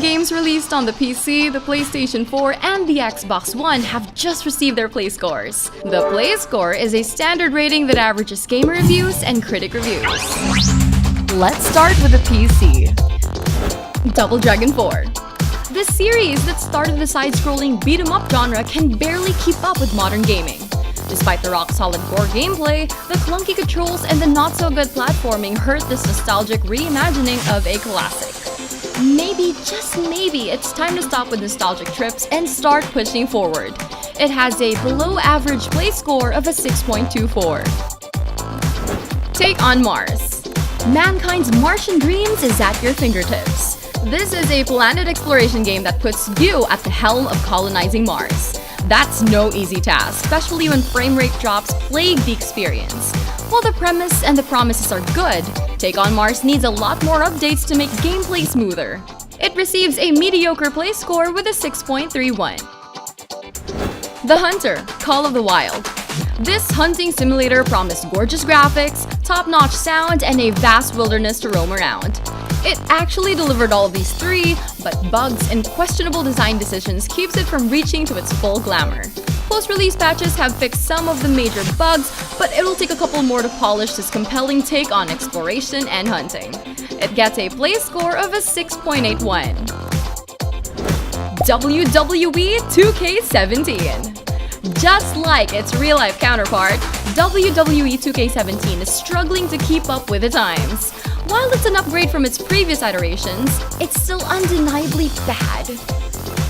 Games released on the PC, the PlayStation 4, and the Xbox One have just received their PlayScores. The PlayScore is a standard rating that averages gamer reviews and critic reviews. Let's start with the PC. Double Dragon 4. This series that started the side-scrolling beat-em-up genre can barely keep up with modern gaming. Despite the rock-solid core gameplay, the clunky controls and the not-so-good platforming hurt this nostalgic reimagining of a classic. Maybe, just maybe, it's time to stop with nostalgic trips and start pushing forward. It has a below-average play score of a 6.24. Take on Mars. Mankind's Martian dreams is at your fingertips. This is a planet exploration game that puts you at the helm of colonizing Mars. That's no easy task, especially when frame rate drops plague the experience. While the premise and the promises are good, Take on Mars needs a lot more updates to make gameplay smoother. It receives a mediocre play score with a 6.31. The Hunter: Call of the Wild. This hunting simulator promised gorgeous graphics, top-notch sound, and a vast wilderness to roam around. It actually delivered all of these three, but bugs and questionable design decisions keeps it from reaching to its full glamour. Post-release patches have fixed some of the major bugs, but it'll take a couple more to polish this compelling take on exploration and hunting. It gets a play score of a 6.81. WWE 2K17. Just like its real-life counterpart, WWE 2K17 is struggling to keep up with the times. While it's an upgrade from its previous iterations, it's still undeniably bad.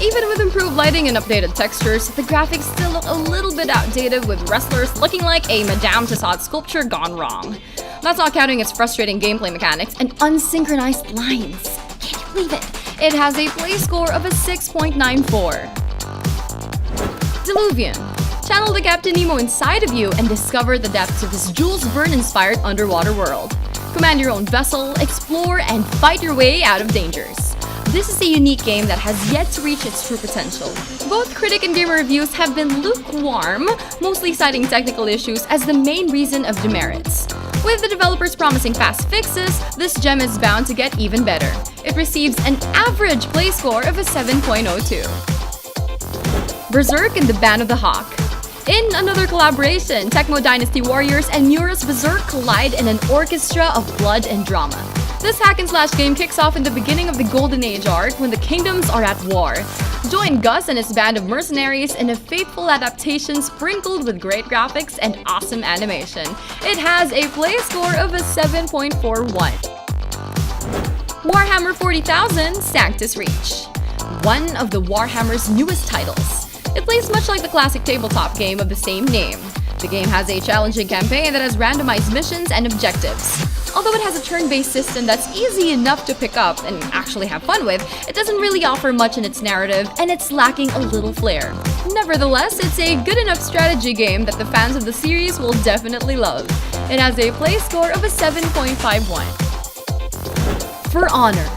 Even with improved lighting and updated textures, the graphics still look a little bit outdated, with wrestlers looking like a Madame Tussauds sculpture gone wrong. That's not counting its frustrating gameplay mechanics and unsynchronized lines. Can you believe it? It has a play score of a 6.94. Diluvian. Channel the Captain Nemo inside of you and discover the depths of this Jules Verne-inspired underwater world. Command your own vessel, explore, and fight your way out of dangers. This is a unique game that has yet to reach its true potential. Both critic and gamer reviews have been lukewarm, mostly citing technical issues as the main reason of demerits. With the developers promising fast fixes, this gem is bound to get even better. It receives an average play score of a 7.02. Berserk and the Band of the Hawk. In another collaboration, Tecmo Dynasty Warriors and Miura's Berserk collide in an orchestra of blood and drama. This hack-and-slash game kicks off in the beginning of the Golden Age arc when the kingdoms are at war. Join Gus and his band of mercenaries in a faithful adaptation sprinkled with great graphics and awesome animation. It has a play score of a 7.41. Warhammer 40,000: Sanctus Reach. One of the Warhammer's newest titles. It plays much like the classic tabletop game of the same name. The game has a challenging campaign that has randomized missions and objectives. Although it has a turn-based system that's easy enough to pick up and actually have fun with, it doesn't really offer much in its narrative, and it's lacking a little flair. Nevertheless, it's a good enough strategy game that the fans of the series will definitely love. It has a play score of a 7.51. For Honor.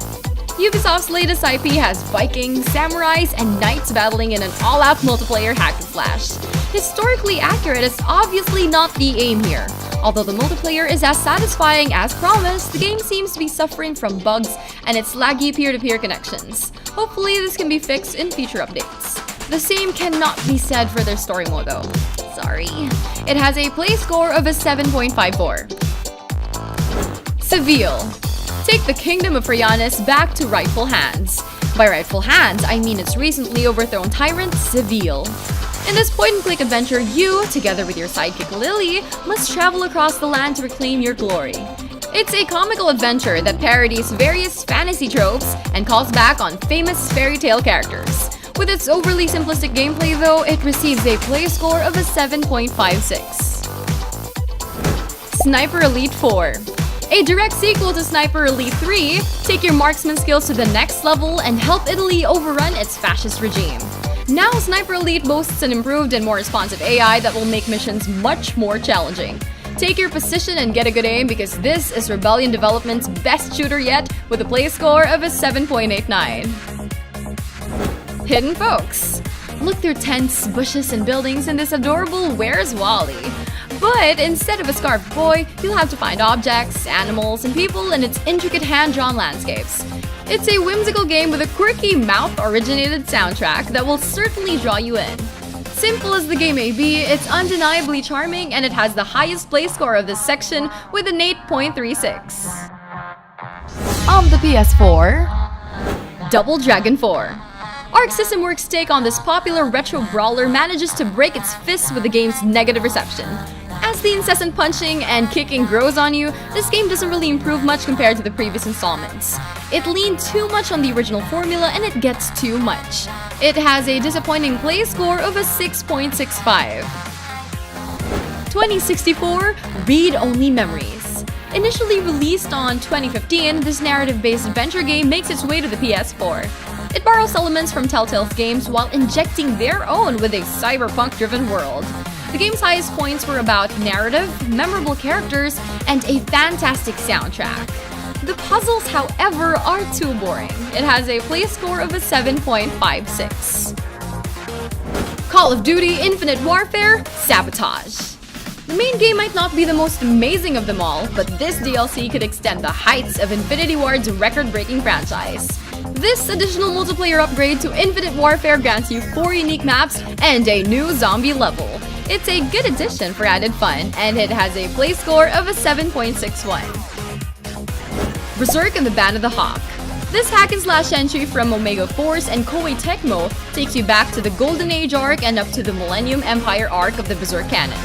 Ubisoft's latest IP has Vikings, samurais, and knights battling in an all-out multiplayer hack-and-slash. Historically accurate is obviously not the aim here. Although the multiplayer is as satisfying as promised, the game seems to be suffering from bugs and its laggy peer-to-peer connections. Hopefully this can be fixed in future updates. The same cannot be said for their story mode though. Sorry. It has a play score of a 7.54. Seville. Take the Kingdom of Frianus back to rightful hands. By rightful hands, I mean its recently overthrown tyrant, Seville. In this point-and-click adventure, you, together with your sidekick Lily, must travel across the land to reclaim your glory. It's a comical adventure that parodies various fantasy tropes and calls back on famous fairy tale characters. With its overly simplistic gameplay though, it receives a play score of a 7.56. Sniper Elite 4. A direct sequel to Sniper Elite 3, take your marksman skills to the next level and help Italy overrun its fascist regime. Now, Sniper Elite boasts an improved and more responsive AI that will make missions much more challenging. Take your position and get a good aim because this is Rebellion Development's best shooter yet with a play score of a 7.89. Hidden Folks. Look through tents, bushes, and buildings in this adorable Where's Wally? But instead of a scarfed boy, you'll have to find objects, animals, and people in its intricate hand-drawn landscapes. It's a whimsical game with a quirky mouth-originated soundtrack that will certainly draw you in. Simple as the game may be, it's undeniably charming and it has the highest play score of this section with an 8.36. On the PS4, Double Dragon 4. Arc System Works' take on this popular retro brawler manages to break its fists with the game's negative reception. As the incessant punching and kicking grows on you, this game doesn't really improve much compared to the previous installments. It leaned too much on the original formula and it gets too much. It has a disappointing play score of a 6.65. 2064 Read-Only Memories. Initially released on 2015, this narrative-based adventure game makes its way to the PS4. It borrows elements from Telltale's games while injecting their own with a cyberpunk-driven world. The game's highest points were about narrative, memorable characters, and a fantastic soundtrack. The puzzles, however, are too boring. It has a play score of a 7.56. Call of Duty Infinite Warfare Sabotage. The main game might not be the most amazing of them all, but this DLC could extend the heights of Infinity Ward's record-breaking franchise. This additional multiplayer upgrade to Infinite Warfare grants you 4 unique maps and a new zombie level. It's a good addition for added fun, and it has a play score of a 7.61. Berserk and the Band of the Hawk. This hack-and-slash entry from Omega Force and Koei Tecmo takes you back to the Golden Age arc and up to the Millennium Empire arc of the Berserk canon.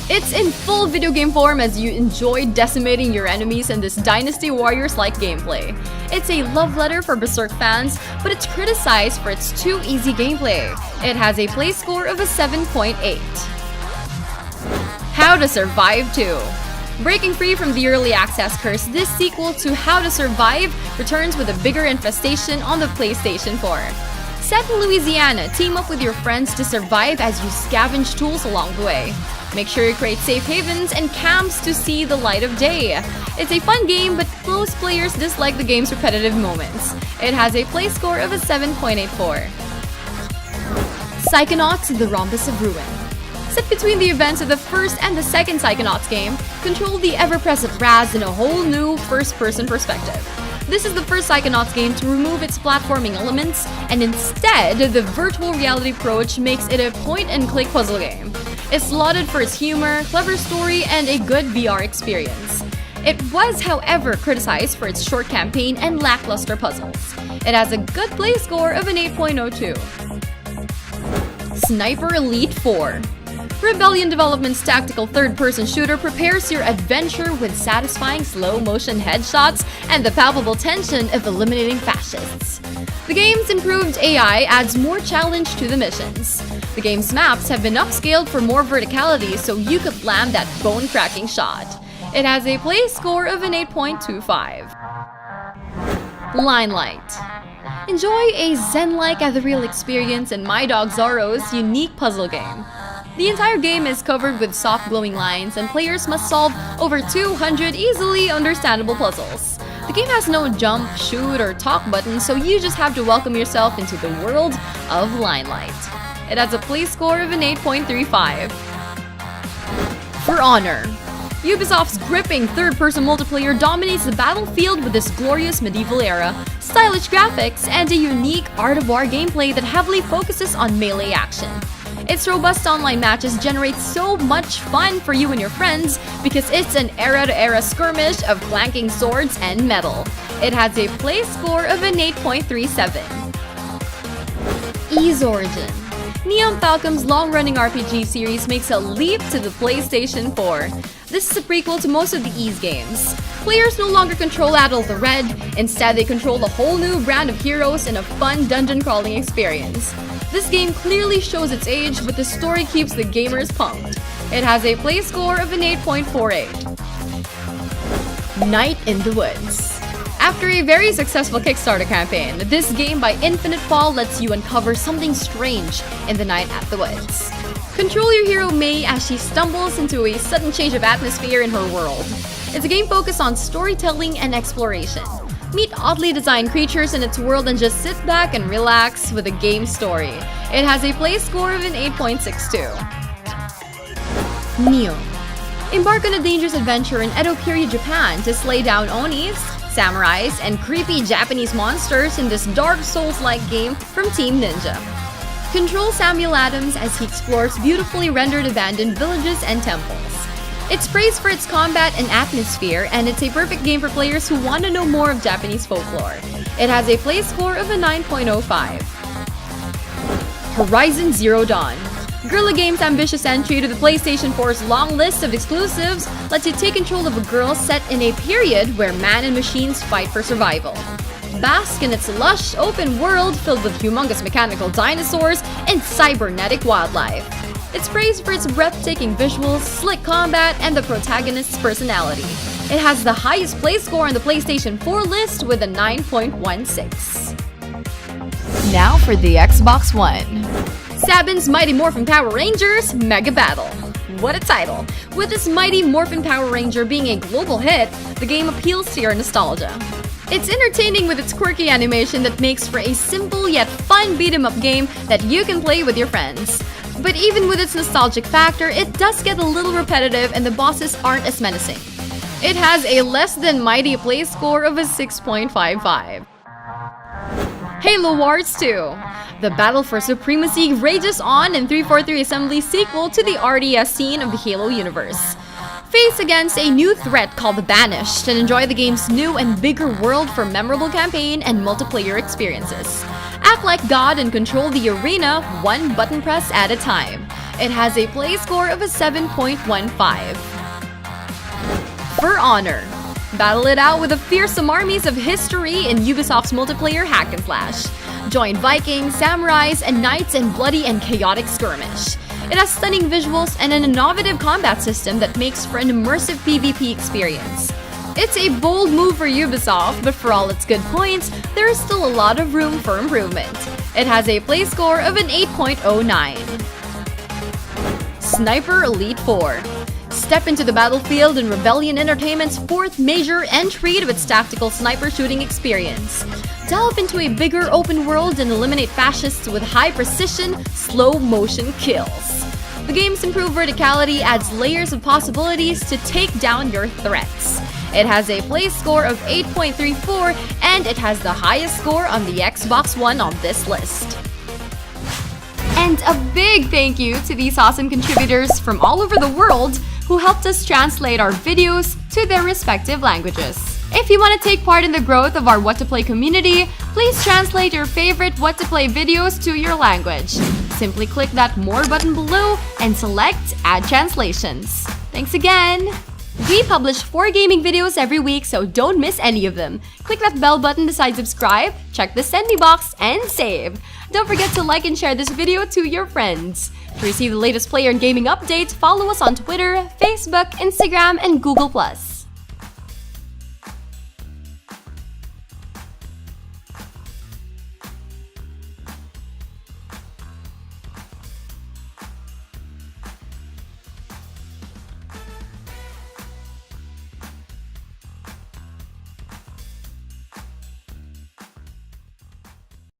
It's in full video game form as you enjoy decimating your enemies in this Dynasty Warriors-like gameplay. It's a love letter for Berserk fans, but it's criticized for its too easy gameplay. It has a play score of a 7.8. How to Survive 2. Breaking free from the early access curse, this sequel to How to Survive returns with a bigger infestation on the PlayStation 4. Set in Louisiana, team up with your friends to survive as you scavenge tools along the way. Make sure you create safe havens and camps to see the light of day. It's a fun game, but most players dislike the game's repetitive moments. It has a play score of a 7.84. Psychonauts: The Rhombus of Ruin. Set between the events of the first and the second Psychonauts game, control the ever-present Raz in a whole new first-person perspective. This is the first Psychonauts game to remove its platforming elements, and instead, the virtual reality approach makes it a point-and-click puzzle game. It's lauded for its humor, clever story, and a good VR experience. It was, however, criticized for its short campaign and lackluster puzzles. It has a good play score of an 8.02. Sniper Elite 4. Rebellion Development's tactical third-person shooter prepares your adventure with satisfying slow-motion headshots and the palpable tension of eliminating fascists. The game's improved AI adds more challenge to the missions. The game's maps have been upscaled for more verticality so you could land that bone-cracking shot. It has a play score of an 8.25. Limelight. Enjoy a zen-like ethereal experience in My Dog Zorro's unique puzzle game. The entire game is covered with soft glowing lines, and players must solve over 200 easily understandable puzzles. The game has no jump, shoot, or talk buttons, so you just have to welcome yourself into the world of Limelight. It has a play score of an 8.35. For Honor. Ubisoft's gripping third-person multiplayer dominates the battlefield with this glorious medieval era, stylish graphics, and a unique Art of War gameplay that heavily focuses on melee action. Its robust online matches generate so much fun for you and your friends because it's an era-to-era skirmish of clanking swords and metal. It has a play score of an 8.37. Ys Origin. Neon Falcom's long-running RPG series makes a leap to the PlayStation 4. This is a prequel to most of the Ys games. Players no longer control Adol the Red, instead they control a whole new brand of heroes in a fun dungeon-crawling experience. This game clearly shows its age, but the story keeps the gamers pumped. It has a play score of an 8.48. Night in the Woods. After a very successful Kickstarter campaign, this game by Infinite Fall lets you uncover something strange in the night at the woods. Control your hero Mei as she stumbles into a sudden change of atmosphere in her world. It's a game focused on storytelling and exploration. Meet oddly designed creatures in its world and just sit back and relax with a game story. It has a play score of an 8.62. Neo. Embark on a dangerous adventure in Edo period Japan to slay down Onis, samurais, and creepy Japanese monsters in this Dark Souls-like game from Team Ninja. Control Samuel Adams as he explores beautifully rendered abandoned villages and temples. It's praised for its combat and atmosphere, and it's a perfect game for players who want to know more of Japanese folklore. It has a play score of a 9.05. Horizon Zero Dawn. Guerrilla Games' ambitious entry to the PlayStation 4's long list of exclusives lets you take control of a girl set in a period where man and machines fight for survival. Bask in its lush, open world filled with humongous mechanical dinosaurs and cybernetic wildlife. It's praised for its breathtaking visuals, slick combat, and the protagonist's personality. It has the highest play score on the PlayStation 4 list with a 9.16. Now for the Xbox One. Sabin's Mighty Morphin Power Rangers Mega Battle. What a title! With this Mighty Morphin Power Ranger being a global hit, the game appeals to your nostalgia. It's entertaining with its quirky animation that makes for a simple yet fun beat-em-up game that you can play with your friends. But even with its nostalgic factor, it does get a little repetitive and the bosses aren't as menacing. It has a less than mighty play score of a 6.55. Halo Wars 2. The battle for supremacy rages on in 343 Assembly's sequel to the RTS scene of the Halo universe. Face against a new threat called the Banished and enjoy the game's new and bigger world for memorable campaign and multiplayer experiences. Act like God and control the arena one button press at a time. It has a play score of a 7.15. For Honor. Battle it out with the fearsome armies of history in Ubisoft's multiplayer hack and slash. Join Vikings, samurais, and knights in bloody and chaotic skirmish. It has stunning visuals and an innovative combat system that makes for an immersive PvP experience. It's a bold move for Ubisoft, but for all its good points, there is still a lot of room for improvement. It has a play score of an 8.09. Sniper Elite 4. Step into the battlefield in Rebellion Entertainment's fourth major entry to its tactical sniper shooting experience. Delve into a bigger open world and eliminate fascists with high-precision, slow-motion kills. The game's improved verticality adds layers of possibilities to take down your threats. It has a play score of 8.34, and it has the highest score on the Xbox One on this list. And a big thank you to these awesome contributors from all over the world who helped us translate our videos to their respective languages. If you want to take part in the growth of our What to Play community, please translate your favorite What to Play videos to your language. Simply click that More button below and select Add Translations. Thanks again! We publish 4 gaming videos every week, so don't miss any of them. Click that bell button beside subscribe, check the send me box, and save. Don't forget to like and share this video to your friends. To receive the latest player and gaming updates, follow us on Twitter, Facebook, Instagram, and Google+.